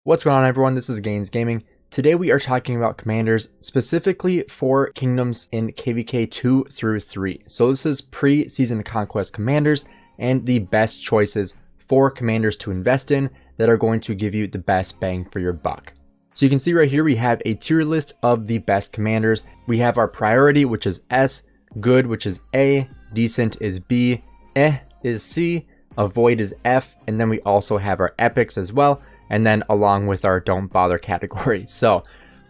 What's going on, everyone? This is Gainz Gaming. Today we are talking about commanders specifically for kingdoms in KVK 2 through 3. So this is pre-season conquest commanders and the best choices for commanders to invest in that are going to give you the best bang for your buck. So you can see right here we have a tier list of the best commanders. We have our priority, which is S, good, which is A, decent is B, is C, avoid is F, and then we also have our epics as well, and then along with our don't bother category. So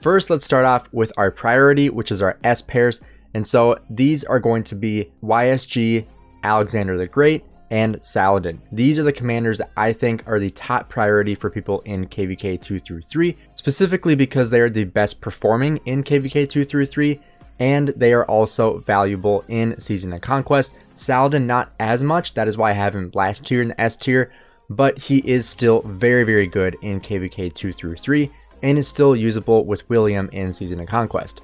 first, let's start off with our priority, which is our S pairs. And so these are going to be YSG, Alexander the Great, and Saladin. These are the commanders that I think are the top priority for people in KVK 2 through 3, specifically because they are the best performing in KVK 2 through 3, and they are also valuable in Season of Conquest. Saladin, not as much. That is why I have him last tier in the S tier, but he is still very, very good in KVK 2 through 3 and is still usable with William in Season of Conquest.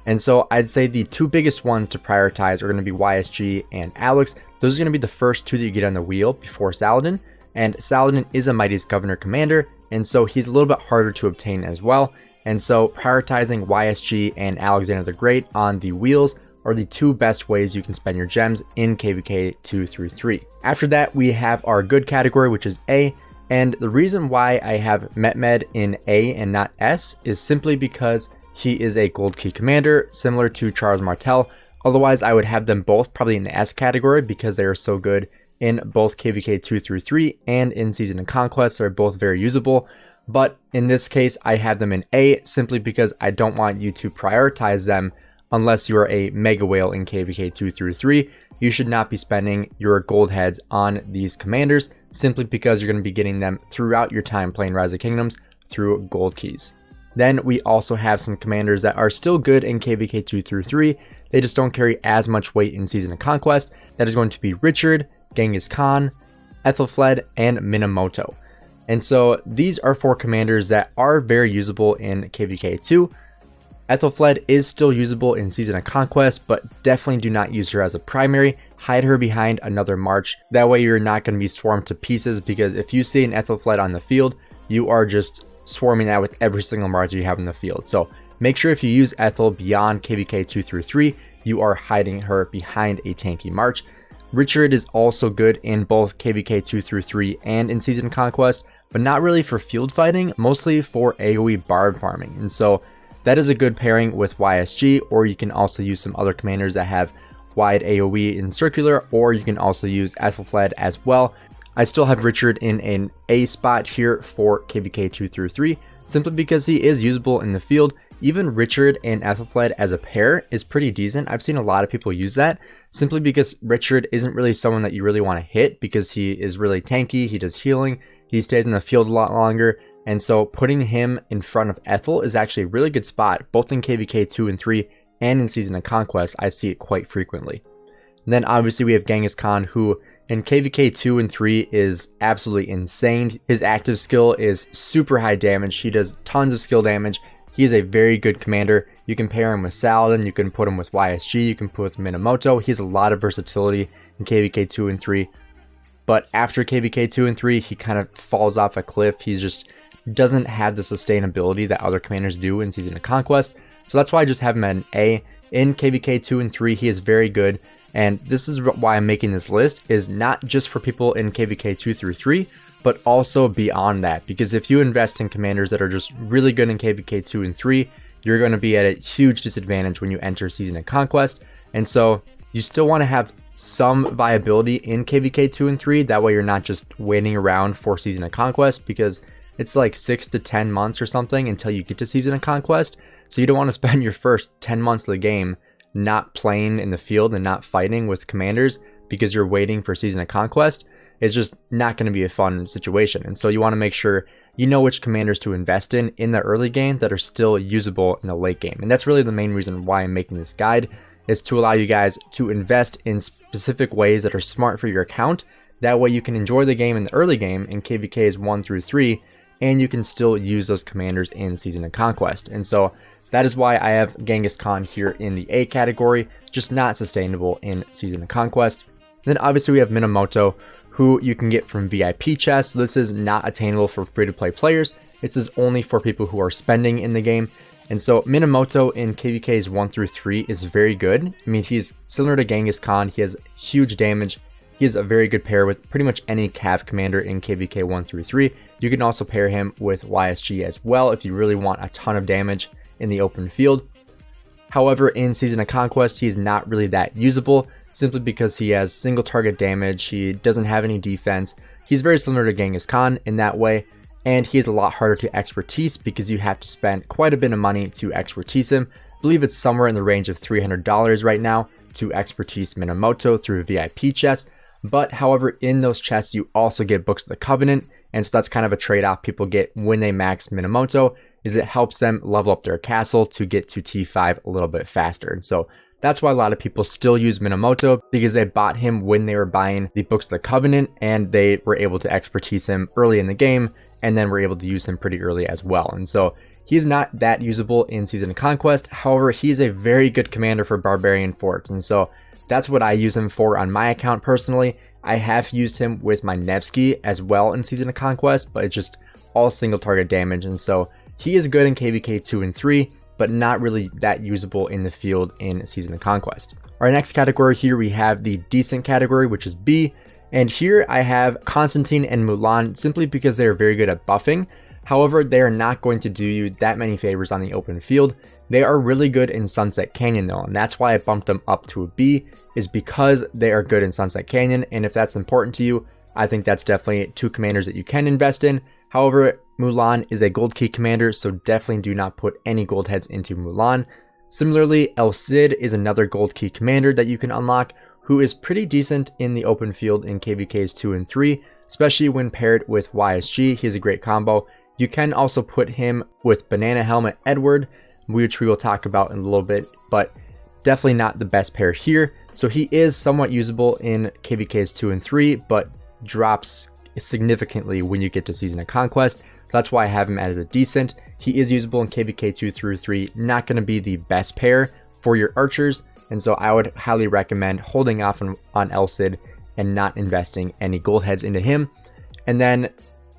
And so I'd say the two biggest ones to prioritize are going to be YSG and Alex. Those are going to be the first two that you get on the wheel before Saladin. And Saladin is a Mighty's Governor commander, and so he's a little bit harder to obtain as well. And so prioritizing YSG and Alexander the Great on the wheels are the two best ways you can spend your gems in KVK 2 through 3. After that, we have our good category, which is A. And the reason why I have Mehmed in A and not S is simply because he is a gold key commander, similar to Charles Martel. Otherwise, I would have them both probably in the S category because they are so good in both KVK 2 through 3 and in Season of Conquest. They're both very usable. But in this case, I have them in A simply because I don't want you to prioritize them unless you are a mega whale in KVK 2 through 3. You should not be spending your gold heads on these commanders simply because you're going to be getting them throughout your time playing Rise of Kingdoms through gold keys. Then we also have some commanders that are still good in KVK 2 through 3. They just don't carry as much weight in Season of Conquest. That is going to be Richard, Genghis Khan, Ethelfled, and Minamoto. And so these are four commanders that are very usable in KVK 2. Ethelfled is still usable in Season of Conquest, but definitely do not use her as a primary. Hide her behind another march. That way you're not going to be swarmed to pieces, because if you see an Ethelfled on the field, you are just swarming that with every single march you have in the field. So make sure if you use Ethel beyond KVK 2 through 3, you are hiding her behind a tanky march. Richard is also good in both KVK 2 through 3 and in Season of Conquest, but not really for field fighting, mostly for AoE barb farming. And so that is a good pairing with YSG, or you can also use some other commanders that have wide AoE in circular, or you can also use Ethelfled as well. I still have Richard in an A spot here for KVK 2 through 3, simply because he is usable in the field. Even Richard and Ethelfled as a pair is pretty decent. I've seen a lot of people use that simply because Richard isn't really someone that you really want to hit because he is really tanky, he does healing, he stays in the field a lot longer. And so putting him in front of Ethel is actually a really good spot, both in KVK 2 and 3 and in Season of Conquest. I see it quite frequently. And then obviously we have Genghis Khan, who in KVK 2 and 3 is absolutely insane. His active skill is super high damage. He does tons of skill damage. He is a very good commander. You can pair him with Saladin, you can put him with YSG, you can put with Minamoto. He has a lot of versatility in KVK 2 and 3. But after KVK 2 and 3, he kind of falls off a cliff. He just doesn't have the sustainability that other commanders do in Season of Conquest. So that's why I just have him at an A. In KVK 2 and 3, he is very good. And this is why I'm making this list, is not just for people in KVK 2 through 3, but also beyond that. Because if you invest in commanders that are just really good in KVK 2 and 3, you're going to be at a huge disadvantage when you enter Season of Conquest. And so you still want to have some viability in KVK 2 and 3. That way you're not just waiting around for Season of Conquest, because it's like 6 to 10 months or something until you get to Season of Conquest. So you don't want to spend your first 10 months of the game not playing in the field and not fighting with commanders because you're waiting for Season of Conquest. It's just not going to be a fun situation. And so you want to make sure you know which commanders to invest in the early game that are still usable in the late game. And that's really the main reason why I'm making this guide, is to allow you guys to invest in specific ways that are smart for your account. That way you can enjoy the game in the early game in KVKs 1 through 3, and you can still use those commanders in Season of Conquest. And so that is why I have Genghis Khan here in the A category, just not sustainable in Season of Conquest. Then obviously we have Minamoto, who you can get from VIP chests. So this is not attainable for free-to-play players. This is only for people who are spending in the game. And so Minamoto in KVKs 1 through 3 is very good. I mean, he's similar to Genghis Khan. He has huge damage. He is a very good pair with pretty much any cav commander in KVK 1 through 3. You can also pair him with YSG as well if you really want a ton of damage in the open field. However, in Season of Conquest, he is not really that usable simply because he has single target damage. He doesn't have any defense. He's very similar to Genghis Khan in that way. And he is a lot harder to expertise because you have to spend quite a bit of money to expertise him. I believe it's somewhere in the range of $300 right now to expertise Minamoto through VIP chests. But however, in those chests, you also get Books of the Covenant. And so that's kind of a trade-off people get when they max Minamoto, is it helps them level up their castle to get to T5 a little bit faster. And so that's why a lot of people still use Minamoto, because they bought him when they were buying the Books of the Covenant and they were able to expertise him early in the game and then were able to use him pretty early as well. And so he is not that usable in Season of Conquest. However, he is a very good commander for Barbarian Forts. And so that's what I use him for on my account personally. I have used him with my Nevsky as well in Season of Conquest, but it's just all single target damage. And so he is good in KVK 2 and 3, but not really that usable in the field in Season of Conquest. Our next category here, we have the decent category, which is B. And here I have Constantine and Mulan simply because they are very good at buffing. However, they are not going to do you that many favors on the open field. They are really good in Sunset Canyon though, and that's why I bumped them up to a B, is because they are good in Sunset Canyon. And if that's important to you, I think that's definitely two commanders that you can invest in. However, Mulan is a gold key commander, so definitely do not put any gold heads into Mulan. Similarly, El Cid is another gold key commander that you can unlock, who is pretty decent in the open field in KVKs 2 and 3, especially when paired with YSG. He is a great combo. You can also put him with Banana Helmet Edward, which we will talk about in a little bit, but definitely not the best pair here. So he is somewhat usable in KVKs 2 and 3, but drops significantly when you get to Season of Conquest. So that's why I have him as a decent. He is usable in KVK 2 through 3, not going to be the best pair for your archers. And so I would highly recommend holding off on El Cid and not investing any gold heads into him. And then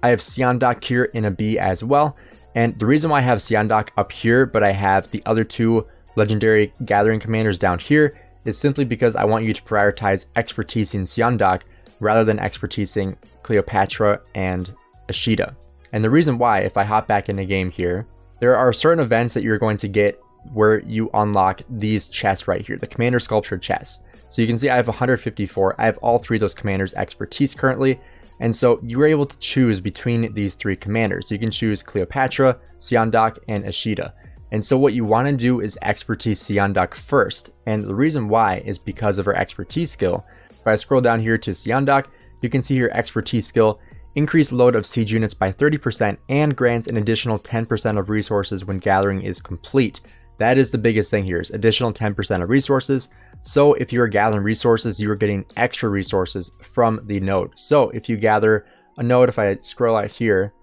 I have Seondok here in a B as well. And the reason why I have Seondok up here, but I have the other two legendary gathering commanders down here, is simply because I want you to prioritize expertising Seondok rather than expertising Cleopatra and Ashita. And the reason why, if I hop back in the game here, there are certain events that you're going to get where you unlock these chests right here, the commander sculpture chests. So you can see I have 154. I have all three of those commanders expertise currently. And so you were able to choose between these three commanders. You can choose Cleopatra, Seondok, and Ashita. And so what you want to do is expertise Seondok first. And the reason why is because of her expertise skill. If I scroll down here to Seondok, you can see her expertise skill, increase load of siege units by 30% and grants an additional 10% of resources when gathering is complete. That is the biggest thing here, is additional 10% of resources. So if you are gathering resources, you are getting extra resources from the node. So if you gather a node, if I scroll out here,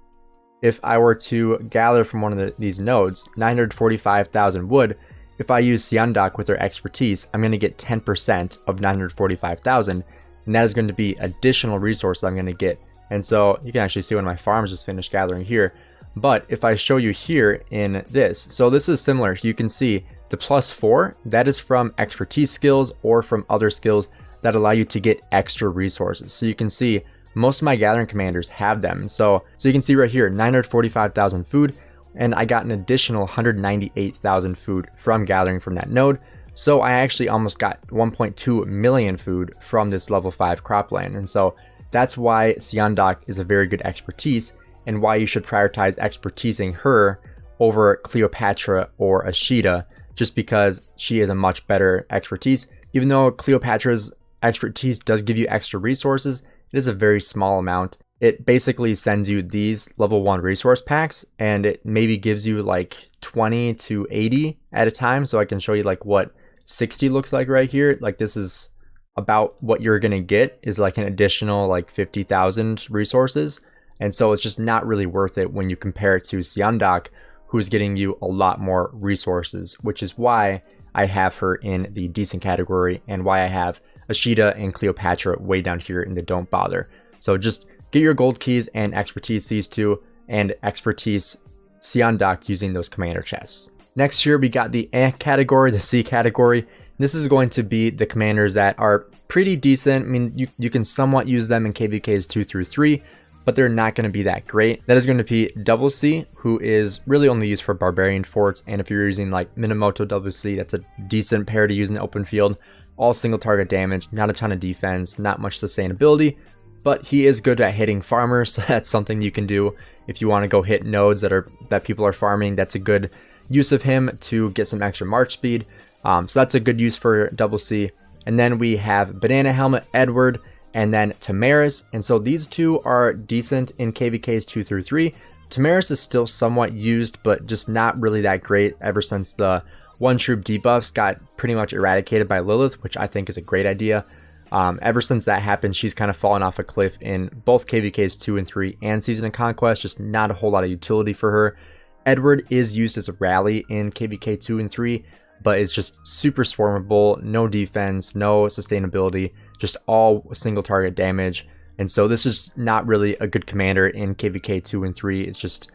if I were to gather from one of these nodes, 945,000 wood, if I use Seondok with their expertise, I'm going to get 10% of 945,000, and that is going to be additional resources I'm going to get. And so you can actually see when my farms just finished gathering here. But if I show you here in this, so this is similar. You can see the +4, that is from expertise skills or from other skills that allow you to get extra resources. So you can see most of my gathering commanders have them. So you can see right here, 945,000 food, and I got an additional 198,000 food from gathering from that node. So I actually almost got 1.2 million food from this level 5 cropland. And so that's why Seondok is a very good expertise, and why you should prioritize expertising her over Cleopatra or Ashita, just because she is a much better expertise. Even though Cleopatra's expertise does give you extra resources, it is a very small amount. It basically sends you these level 1 resource packs, and it maybe gives you like 20 to 80 at a time. So I can show you like what 60 looks like right here. Like this is about what you're gonna get, is like an additional like 50,000 resources. And so it's just not really worth it when you compare it to Seondok, who's getting you a lot more resources, which is why I have her in the decent category and why I have Ashita and Cleopatra way down here in the don't bother. So just get your gold keys and expertise these two, and expertise see on dock using those commander chests. Next here, we got the A category, the C category. This is going to be the commanders that are pretty decent. I mean, you can somewhat use them in KVKs 2 through 3, but they're not going to be that great. That is going to be Double C, who is really only used for barbarian forts. And if you're using like Minamoto Double C, that's a decent pair to use in the open field. All single target damage, not a ton of defense, not much sustainability, but he is good at hitting farmers. So that's something you can do if you want to go hit nodes that people are farming. That's a good use of him to get some extra march speed. So that's a good use for Double C. And then we have Banana Helmet, Edward, and then Tamaris. And so these two are decent in KVKs 2 through 3. Tamaris is still somewhat used, but just not really that great ever since the one troop debuffs got pretty much eradicated by Lilith, which I think is a great idea. Ever since that happened, she's kind of fallen off a cliff in both KVKs 2 and 3 and Season of Conquest, just not a whole lot of utility for her. Edward is used as a rally in KVK 2 and 3, but it's just super swarmable, no defense, no sustainability, just all single target damage. And so this is not really a good commander in KVK 2 and 3. It's just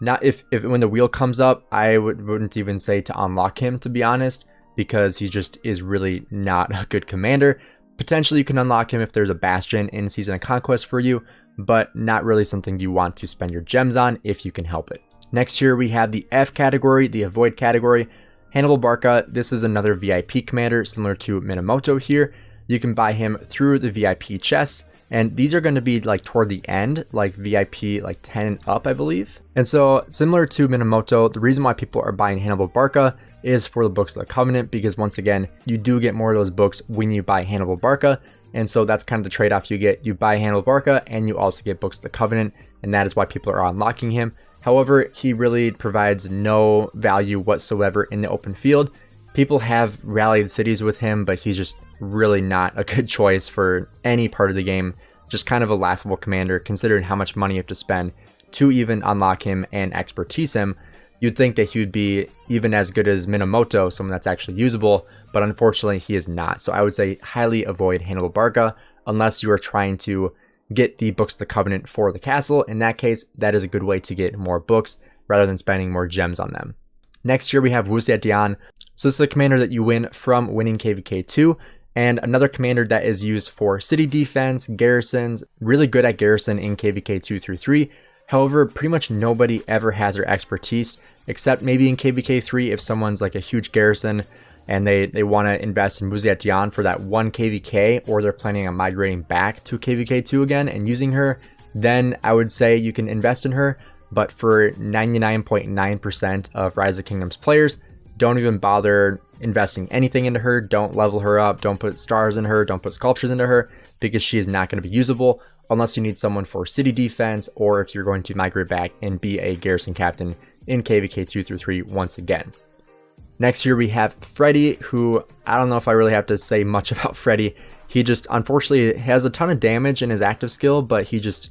not, if when the wheel comes up, I wouldn't even say to unlock him, to be honest, because he just is really not a good commander. Potentially you can unlock him if there's a Bastion in Season of Conquest for you, but not really something you want to spend your gems on if you can help it. Next here we have the F category, the Avoid category. Hannibal Barca, this is another VIP commander similar to Minamoto here. You can buy him through the VIP chest, and these are going to be like toward the end, like VIP like 10 and up, I believe. And so similar to Minamoto, the reason why people are buying Hannibal Barca is for the Books of the Covenant, because once again, you do get more of those books when you buy Hannibal Barca. And so that's kind of the trade-off you get. You buy Hannibal Barca and you also get Books of the Covenant, and that is why people are unlocking him. However, he really provides no value whatsoever in the open field. People have rallied cities with him, but he's just really not a good choice for any part of the game. Just kind of a laughable commander considering how much money you have to spend to even unlock him and expertise him. You'd think that he would be even as good as Minamoto, someone that's actually usable, but unfortunately he is not. So I would say highly avoid Hannibal Barca unless you are trying to get the Books of the Covenant for the castle. In that case, that is a good way to get more books rather than spending more gems on them. Next here we have Wu Dian. So this is a commander that you win from winning KVK 2, and another commander that is used for city defense, garrisons, really good at garrison in KVK 2 through 3. However, pretty much nobody ever has her expertise, except maybe in KVK 3 if someone's like a huge garrison and they want to invest in Wu Dian for that 1 KVK, or they're planning on migrating back to KVK 2 again and using her, then I would say you can invest in her. But for 99.9% of Rise of Kingdoms players, don't even bother investing anything into her. Don't level her up, don't put stars in her, don't put sculptures into her, because she is not going to be usable unless you need someone for city defense, or if you're going to migrate back and be a garrison captain in KVK 2 through 3 once again. Next here we have Freddy, who I don't know if I really have to say much about Freddy. He just unfortunately has a ton of damage in his active skill, but he just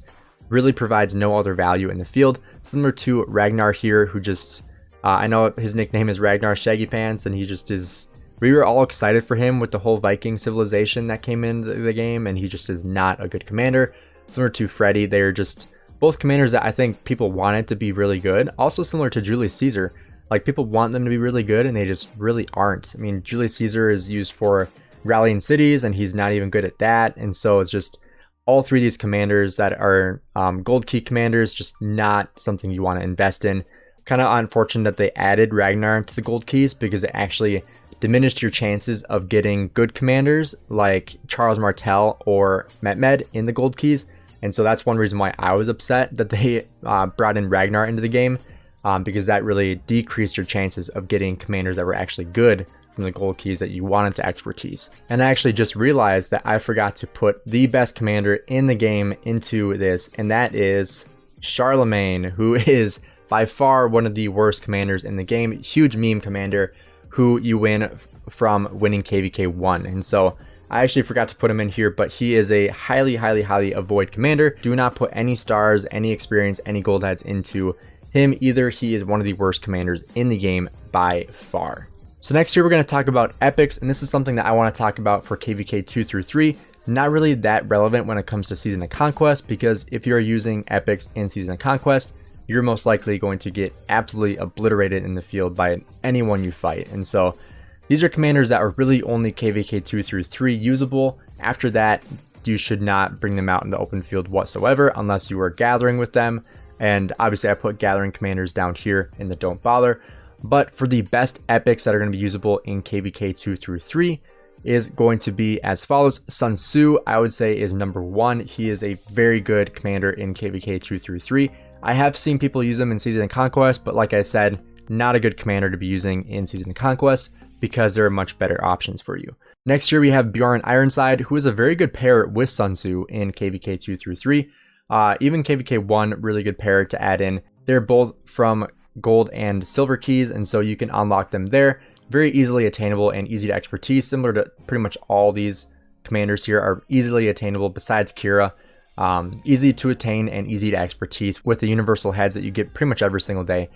really provides no other value in the field. Similar to Ragnar here, who just, I know his nickname is Ragnar Shaggy Pants, and he just is, we were all excited for him with the whole Viking civilization that came into the game, and he just is not a good commander. Similar to Freddy, they're just both commanders that I think people wanted to be really good. Also similar to Julius Caesar. Like, people want them to be really good and they just really aren't. I mean, Julius Caesar is used for rallying cities and he's not even good at that. And so it's just all three of these commanders that are gold key commanders, just not something you want to invest in. Kind of unfortunate that they added Ragnar to the gold keys, because it actually diminished your chances of getting good commanders like Charles Martel or Mehmed in the gold keys. And so that's one reason why I was upset that they brought in Ragnar into the game. Because that really decreased your chances of getting commanders that were actually good from the gold keys that you wanted to expertise. And I actually just realized that I forgot to put the best commander in the game into this, and that is Charlemagne, who is by far one of the worst commanders in the game. Huge meme commander who you win from winning KVK 1. And so I actually forgot to put him in here, but he is a highly avoid commander. Do not put any stars, any experience, any gold heads into him either. He is one of the worst commanders in the game by far. So next here we're going to talk about epics, and this is something that I want to talk about for KVK 2 through 3. Not really that relevant when it comes to Season of Conquest, because if you're using epics in Season of Conquest, you're most likely going to get absolutely obliterated in the field by anyone you fight. And so these are commanders that are really only KVK 2 through 3 usable. After that, you should not bring them out in the open field whatsoever unless you are gathering with them. And obviously I put gathering commanders down here in the don't bother. But for the best epics that are going to be usable in KVK 2 through 3 is going to be as follows. Sun Tzu, I would say, is number 1. He is a very good commander in KVK 2 through 3. I have seen people use him in Season of Conquest, but like I said, not a good commander to be using in Season of Conquest because there are much better options for you. Next here we have Bjorn Ironside, who is a very good pair with Sun Tzu in KVK 2 through 3. Even KVK 1, really good pair to add in. They're both from gold and silver keys, and so you can unlock them there. Very easily attainable and easy to expertise, similar to pretty much all these commanders here are easily attainable besides Kira. Easy to attain and easy to expertise with the universal heads that you get pretty much every single day.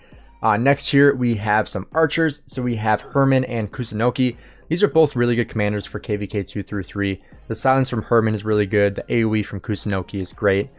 Next here we have some archers. So we have Herman and Kusunoki. These are both really good commanders for KVK 2 through 3. The silence from Herman is really good. The AoE from Kusunoki is great.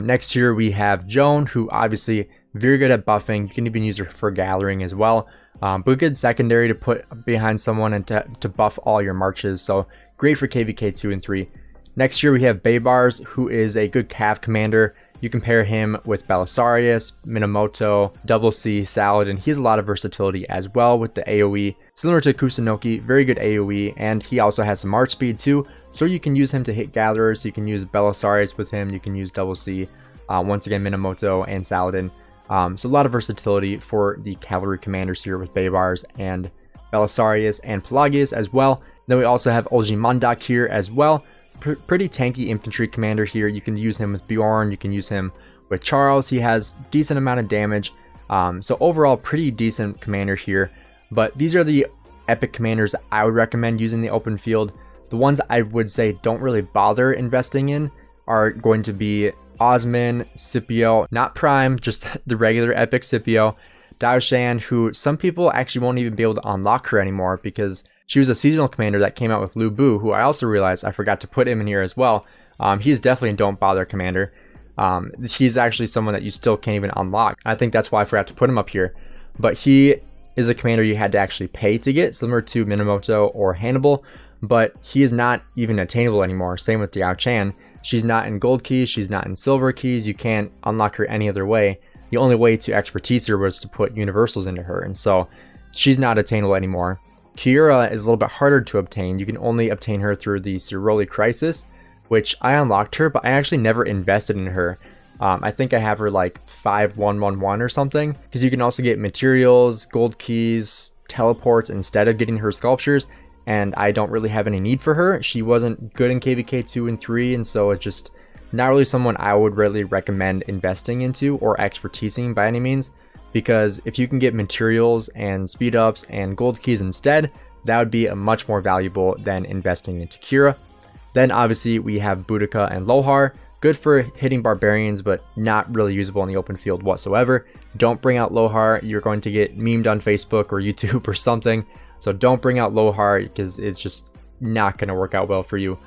Next here we have Joan, who obviously very good at buffing. You can even use her for gathering as well. But good secondary to put behind someone and to buff all your marches. So great for KVK 2 and 3. Next here we have Baybars, who is a good cav commander. You can pair him with Belisarius, Minamoto, Double C, Saladin. He has a lot of versatility as well with the AoE. Similar to Kusunoki, very good AoE, and he also has some march speed too. So you can use him to hit gatherers. You can use Belisarius with him. You can use Double C, once again Minamoto and Saladin. So a lot of versatility for the cavalry commanders here with Baybars and Belisarius and Pelagius as well. Then we also have Olgi Mandak here as well. Pretty tanky infantry commander here. You can use him with Bjorn. You can use him with Charles. He has decent amount of damage. So overall, pretty decent commander here. But these are the epic commanders I would recommend using the open field. The ones I would say don't really bother investing in are going to be Osman, Scipio, not Prime, just the regular epic Scipio, Daoshan, who some people actually won't even be able to unlock her anymore because she was a seasonal commander that came out with Lu Bu, who I also realized I forgot to put him in here as well. He's definitely a don't bother commander. He's actually someone that you still can't even unlock. I think that's why I forgot to put him up here. But he is a commander you had to actually pay to get, similar to Minamoto or Hannibal. But he is not even attainable anymore. Same with Diao Chan. She's not in gold keys. She's not in silver keys. You can't unlock her any other way. The only way to expertise her was to put universals into her. And so she's not attainable anymore. Kira is a little bit harder to obtain. You can only obtain her through the Ciroli Crisis, which I unlocked her, but I actually never invested in her. I think I have her like 5111 or something, because you can also get materials, gold keys, teleports instead of getting her sculptures, and I don't really have any need for her. She wasn't good in KVK 2 and 3, and so it's just not really someone I would really recommend investing into or expertising by any means. Because if you can get materials and speed ups and gold keys instead, that would be much more valuable than investing into Kira. Then obviously we have Boudica and Lohar, good for hitting barbarians, but not really usable in the open field whatsoever. Don't bring out Lohar, you're going to get memed on Facebook or YouTube or something. So don't bring out Lohar because it's just not going to work out well for you.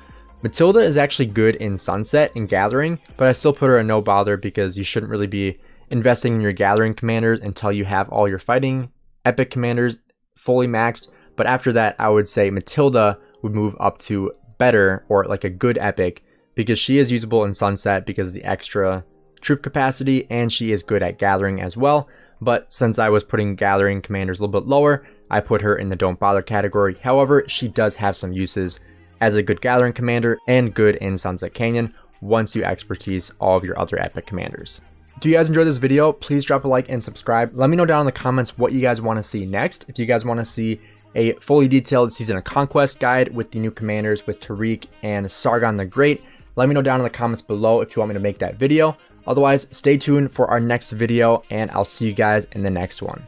Matilda is actually good in Sunset and Gathering, but I still put her a no bother because you shouldn't really be investing in your gathering commanders until you have all your fighting epic commanders fully maxed. But after that, I would say Matilda would move up to better or like a good epic because she is usable in Sunset because of the extra troop capacity, and she is good at gathering as well. But since I was putting gathering commanders a little bit lower, I put her in the don't bother category. However, she does have some uses as a good gathering commander and good in Sunset Canyon once you expertise all of your other epic commanders. If you guys enjoyed this video, please drop a like and subscribe. Let me know down in the comments what you guys want to see next. If you guys want to see a fully detailed Season of Conquest guide with the new commanders with Tariq and Sargon the Great, let me know down in the comments below if you want me to make that video. Otherwise, stay tuned for our next video, and I'll see you guys in the next one.